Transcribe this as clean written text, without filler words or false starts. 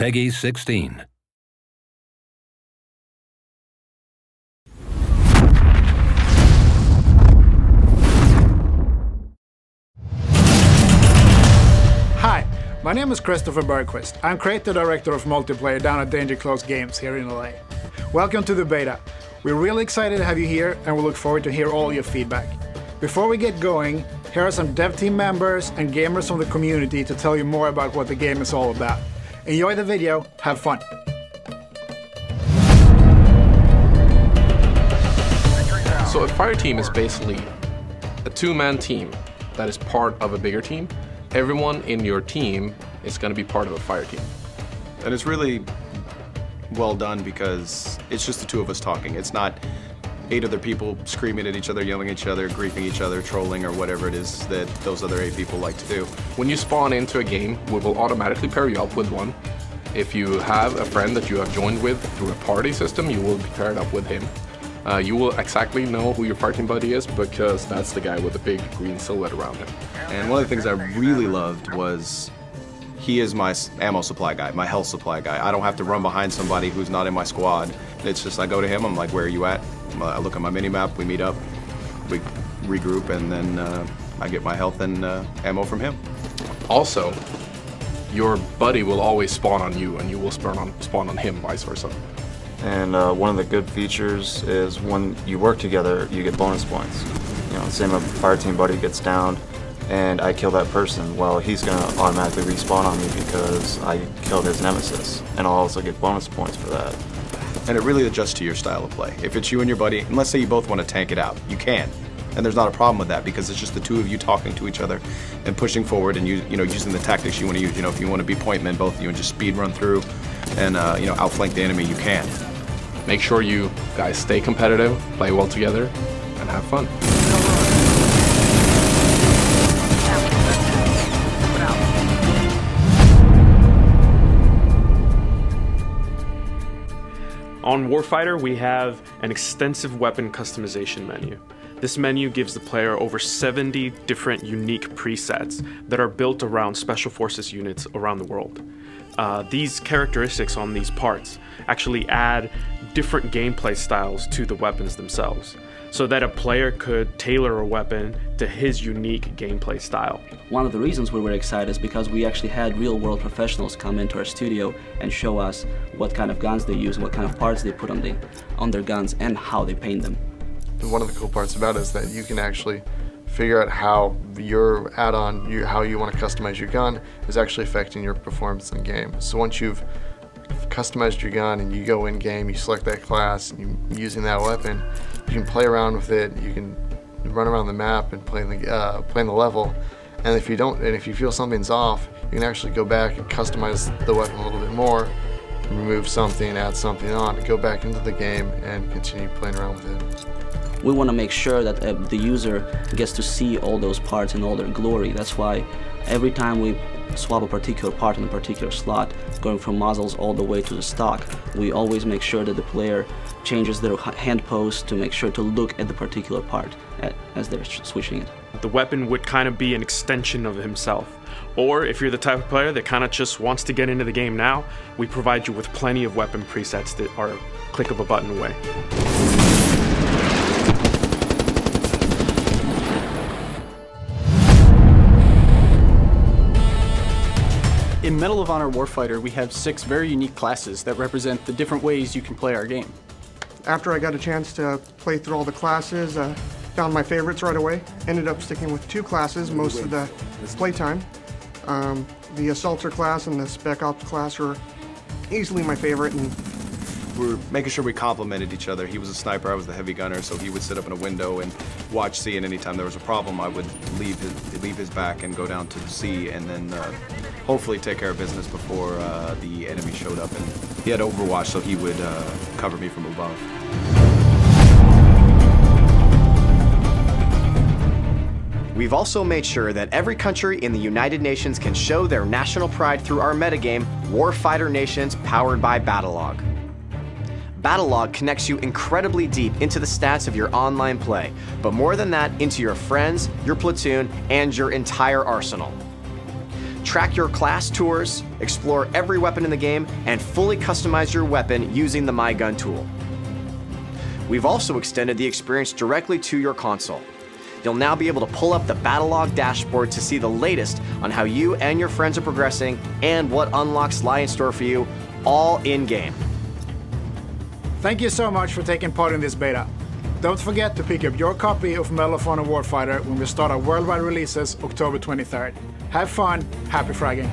Peggy 16. Hi, my name is Christopher Bergquist. I'm Creative Director of Multiplayer down at Danger Close Games here in LA. Welcome to the beta. We're really excited to have you here and we look forward to hear all your feedback. Before we get going, here are some dev team members and gamers from the community to tell you more about what the game is all about. Enjoy the video, have fun. So a fire team is basically a two-man team that is part of a bigger team. Everyone in your team is going to be part of a fire team. And it's really well done because it's just the two of us talking. It's not 8 other people screaming at each other, yelling at each other, griefing each other, trolling, or whatever it is that those other 8 people like to do. When you spawn into a game, we will automatically pair you up with one. If you have a friend that you have joined with through a party system, you will be paired up with him. You will exactly know who your fighting buddy is because that's the guy with the big green silhouette around him. And one of the things I really loved was he is my ammo supply guy, my health supply guy. I don't have to run behind somebody who's not in my squad. It's just I go to him, I'm like, where are you at? I look at my mini-map, we meet up, we regroup, and then I get my health and ammo from him. Also, your buddy will always spawn on you and you will spawn on him, vice versa. And one of the good features is when you work together, you get bonus points. You know, say my fire team buddy gets downed and I kill that person, well, he's gonna automatically respawn on me because I killed his nemesis. And I'll also get bonus points for that. And it really adjusts to your style of play. If it's you and your buddy, and let's say you both want to tank it out, you can. And there's not a problem with that because it's just the two of you talking to each other and pushing forward and using the tactics you want to use. You know, if you want to be point men, both of you, and just speed run through and outflank the enemy, you can. Make sure you guys stay competitive, play well together, and have fun. On Warfighter, we have an extensive weapon customization menu. This menu gives the player over 70 different unique presets that are built around Special Forces units around the world. These characteristics on these parts actually add different gameplay styles to the weapons themselves, so that a player could tailor a weapon to his unique gameplay style. One of the reasons we were excited is because we actually had real-world professionals come into our studio and show us what kind of guns they use, what kind of parts they put on their guns, and how they paint them. One of the cool parts about it is that you can actually figure out how your add-on, how you want to customize your gun, is actually affecting your performance in the game. So once you've customized your gun and you go in game, you select that class, and you're using that weapon, you can play around with it. You can run around the map and play in the level. And if you feel something's off, you can actually go back and customize the weapon a little bit more, remove something, add something on, go back into the game and continue playing around with it. We want to make sure that the user gets to see all those parts in all their glory. That's why every time we swap a particular part in a particular slot, going from muzzles all the way to the stock, we always make sure that the player changes their hand pose to make sure to look at the particular part as they're switching it. The weapon would kind of be an extension of himself. Or if you're the type of player that kind of just wants to get into the game now, we provide you with plenty of weapon presets that are a click of a button away. In Medal of Honor Warfighter, we have 6 very unique classes that represent the different ways you can play our game. After I got a chance to play through all the classes, found my favorites right away. Ended up sticking with 2 classes most of the playtime. The Assaulter class and the Spec Ops class were easily my favorite. And we're making sure we complemented each other. He was a sniper, I was the heavy gunner, so he would sit up in a window and watch C, and anytime there was a problem, I would leave his back and go down to C, and then hopefully take care of business before the enemy showed up. And he had Overwatch, so he would cover me from above. We've also made sure that every country in the United Nations can show their national pride through our metagame, Warfighter Nations, powered by Battlelog. Battlelog connects you incredibly deep into the stats of your online play, but more than that, into your friends, your platoon, and your entire arsenal. track your class tours, explore every weapon in the game, and fully customize your weapon using the My Gun tool. We've also extended the experience directly to your console. You'll now be able to pull up the Battlelog dashboard to see the latest on how you and your friends are progressing and what unlocks lie in store for you, all in-game. Thank you so much for taking part in this beta. Don't forget to pick up your copy of Medal of Honor Warfighter when we start our worldwide releases October 23rd. Have fun, happy fragging.